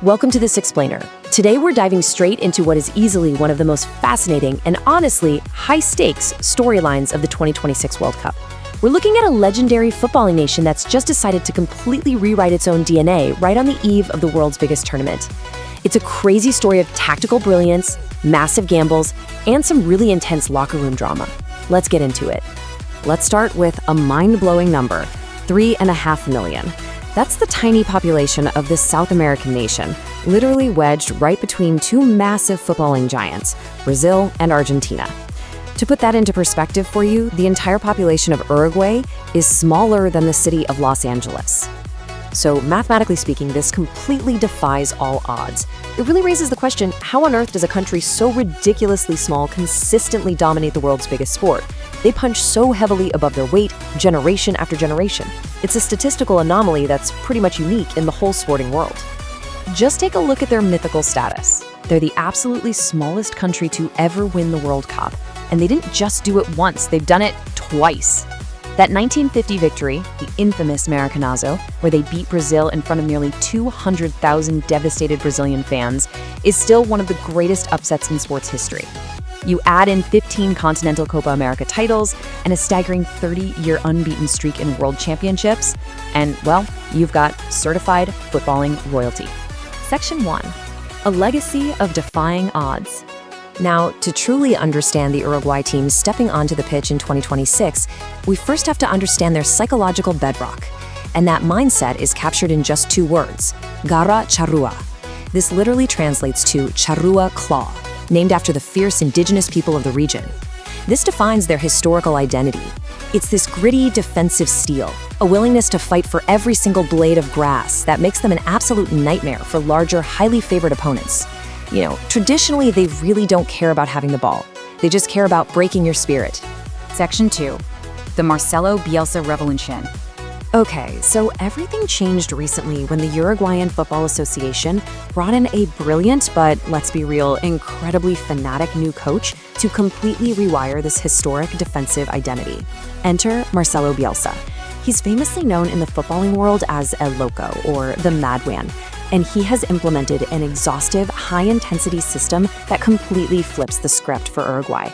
Welcome to This Explainer. Today we're diving straight into what is easily one of the most fascinating and honestly high-stakes storylines of the 2026 World Cup. We're looking at a legendary footballing nation that's just decided to completely rewrite its own DNA right on the eve of the world's biggest tournament. It's a crazy story of tactical brilliance, massive gambles, and some really intense locker room drama. Let's get into it. Let's start with a mind-blowing number, 3.5 million. That's the tiny population of this South American nation, literally wedged right between two massive footballing giants, Brazil and Argentina. To put that into perspective for you, the entire population of Uruguay is smaller than the city of Los Angeles. So mathematically speaking, this completely defies all odds. It really raises the question, how on earth does a country so ridiculously small consistently dominate the world's biggest sport? They punch so heavily above their weight, generation after generation. It's a statistical anomaly that's pretty much unique in the whole sporting world. Just take a look at their mythical status. They're the absolutely smallest country to ever win the World Cup. And they didn't just do it once, they've done it twice. That 1950 victory, the infamous Maracanazo, where they beat Brazil in front of nearly 200,000 devastated Brazilian fans, is still one of the greatest upsets in sports history. You add in 15 Continental Copa America titles and a staggering 30-year unbeaten streak in world championships, and, well, you've got certified footballing royalty. Section 1. A legacy of defying odds. Now, to truly understand the Uruguay team stepping onto the pitch in 2026, we first have to understand their psychological bedrock. And that mindset is captured in just two words, garra charrua. This literally translates to charrua claw, named after the fierce indigenous people of the region. This defines their historical identity. It's this gritty defensive steel, a willingness to fight for every single blade of grass that makes them an absolute nightmare for larger, highly favored opponents. You know, traditionally, they really don't care about having the ball. They just care about breaking your spirit. Section 2. The Marcelo Bielsa Revolution. Okay, so everything changed recently when the Uruguayan Football Association brought in a brilliant, but let's be real, incredibly fanatic new coach to completely rewire this historic defensive identity. Enter Marcelo Bielsa. He's famously known in the footballing world as El Loco, or the Madman, and he has implemented an exhaustive, high-intensity system that completely flips the script for Uruguay.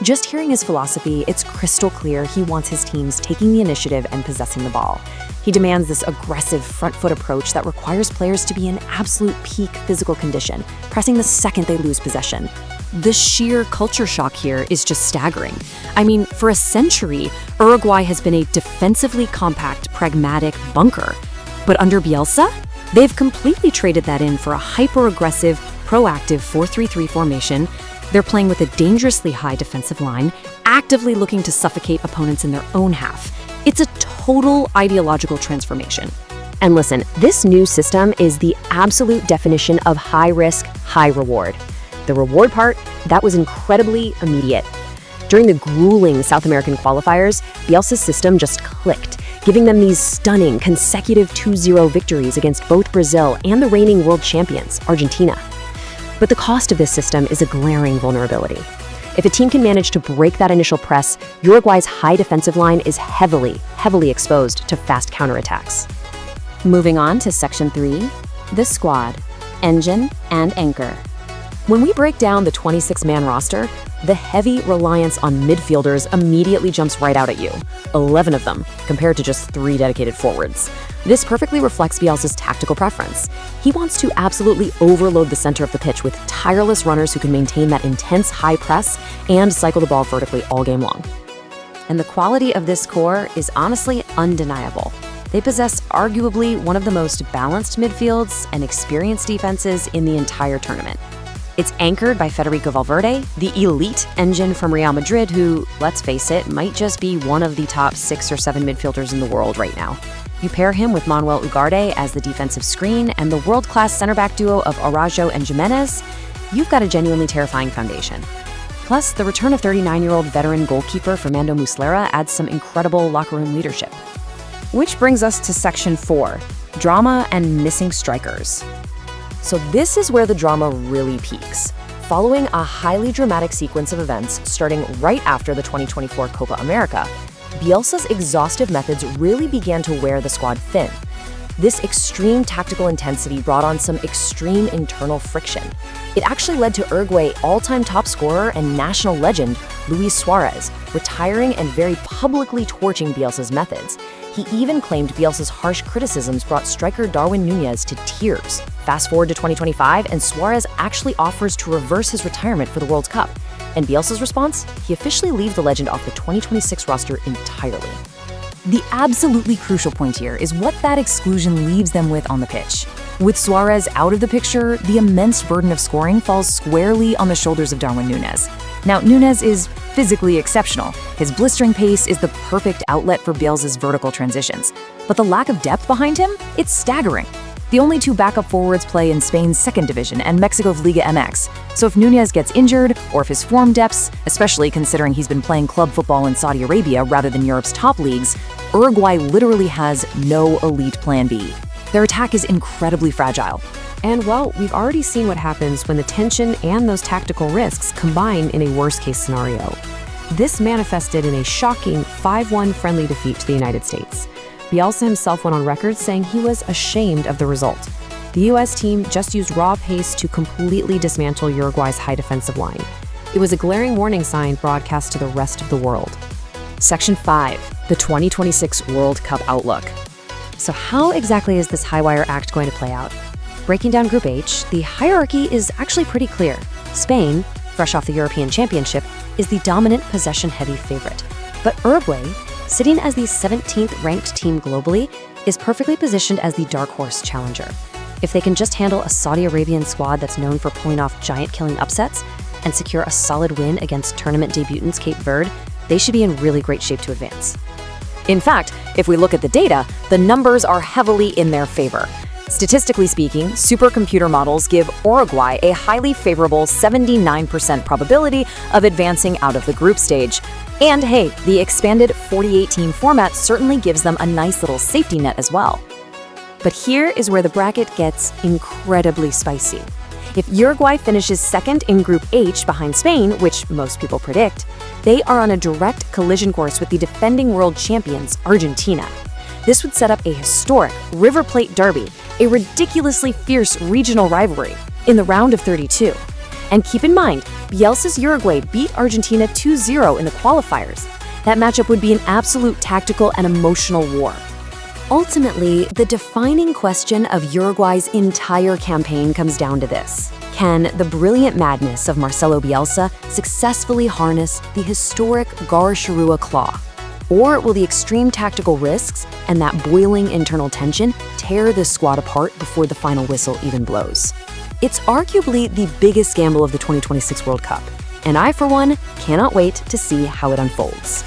Just hearing his philosophy, it's crystal clear he wants his teams taking the initiative and possessing the ball. He demands this aggressive front-foot approach that requires players to be in absolute peak physical condition, pressing the second they lose possession. The sheer culture shock here is just staggering. I mean, for a century, Uruguay has been a defensively compact, pragmatic bunker. But under Bielsa, they've completely traded that in for a hyper-aggressive, proactive 4-3-3 formation. They're playing with a dangerously high defensive line, actively looking to suffocate opponents in their own half. It's a total ideological transformation. And listen, this new system is the absolute definition of high risk, high reward. The reward part, that was incredibly immediate. During the grueling South American qualifiers, Bielsa's system just clicked, giving them these stunning consecutive 2-0 victories against both Brazil and the reigning world champions, Argentina. But the cost of this system is a glaring vulnerability. If a team can manage to break that initial press, Uruguay's high defensive line is heavily exposed to fast counterattacks. Moving on to Section 3, the squad, engine, and anchor. When we break down the 26-man roster, the heavy reliance on midfielders immediately jumps right out at you. 11 of them, compared to just 3 dedicated forwards. This perfectly reflects Bielsa's tactical preference. He wants to absolutely overload the center of the pitch with tireless runners who can maintain that intense high press and cycle the ball vertically all game long. And the quality of this core is honestly undeniable. They possess arguably one of the most balanced midfields and experienced defenses in the entire tournament. It's anchored by Federico Valverde, the elite engine from Real Madrid who, let's face it, might just be one of the top 6 or 7 midfielders in the world right now. You pair him with Manuel Ugarte as the defensive screen and the world-class center-back duo of Araújo and Giménez, you've got a genuinely terrifying foundation. Plus, the return of 39-year-old veteran goalkeeper Fernando Muslera adds some incredible locker room leadership. Which brings us to Section 4, drama and missing strikers. So this is where the drama really peaks. Following a highly dramatic sequence of events starting right after the 2024 Copa America, Bielsa's exhaustive methods really began to wear the squad thin. This extreme tactical intensity brought on some extreme internal friction. It actually led to Uruguay all-time top scorer and national legend Luis Suarez retiring and very publicly torching Bielsa's methods. He even claimed Bielsa's harsh criticisms brought striker Darwin Núñez to tears. Fast forward to 2025, and Suarez actually offers to reverse his retirement for the World Cup. And Bielsa's response? He officially leaves the legend off the 2026 roster entirely. The absolutely crucial point here is what that exclusion leaves them with on the pitch. With Suarez out of the picture, the immense burden of scoring falls squarely on the shoulders of Darwin Núñez. Now, Núñez is physically exceptional. His blistering pace is the perfect outlet for Bielsa's vertical transitions. But the lack of depth behind him? It's staggering. The only two backup forwards play in Spain's second division and Mexico's Liga MX. So if Núñez gets injured, or if his form dips, especially considering he's been playing club football in Saudi Arabia rather than Europe's top leagues, Uruguay literally has no elite plan B. Their attack is incredibly fragile. And well, we've already seen what happens when the tension and those tactical risks combine in a worst-case scenario. This manifested in a shocking 5-1 friendly defeat to the United States. Bielsa himself went on record saying he was ashamed of the result. The U.S. team just used raw pace to completely dismantle Uruguay's high defensive line. It was a glaring warning sign broadcast to the rest of the world. Section 5, the 2026 World Cup Outlook. So how exactly is this high-wire act going to play out? Breaking down Group H, the hierarchy is actually pretty clear. Spain, fresh off the European Championship, is the dominant possession-heavy favorite. But Uruguay, sitting as the 17th ranked team globally, is perfectly positioned as the dark horse challenger. If they can just handle a Saudi Arabian squad that's known for pulling off giant-killing upsets and secure a solid win against tournament debutants Cape Verde, they should be in really great shape to advance. In fact, if we look at the data, the numbers are heavily in their favor. Statistically speaking, supercomputer models give Uruguay a highly favorable 79% probability of advancing out of the group stage. And hey, the expanded 48-team format certainly gives them a nice little safety net as well. But here is where the bracket gets incredibly spicy. If Uruguay finishes second in Group H behind Spain, which most people predict, they are on a direct collision course with the defending world champions, Argentina. This would set up a historic River Plate derby, a ridiculously fierce regional rivalry, in the round of 32. And keep in mind, Bielsa's Uruguay beat Argentina 2-0 in the qualifiers. That matchup would be an absolute tactical and emotional war. Ultimately, the defining question of Uruguay's entire campaign comes down to this. Can the brilliant madness of Marcelo Bielsa successfully harness the historic Garcharrua claw? Or will the extreme tactical risks and that boiling internal tension tear the squad apart before the final whistle even blows? It's arguably the biggest gamble of the 2026 World Cup, and I, for one, cannot wait to see how it unfolds.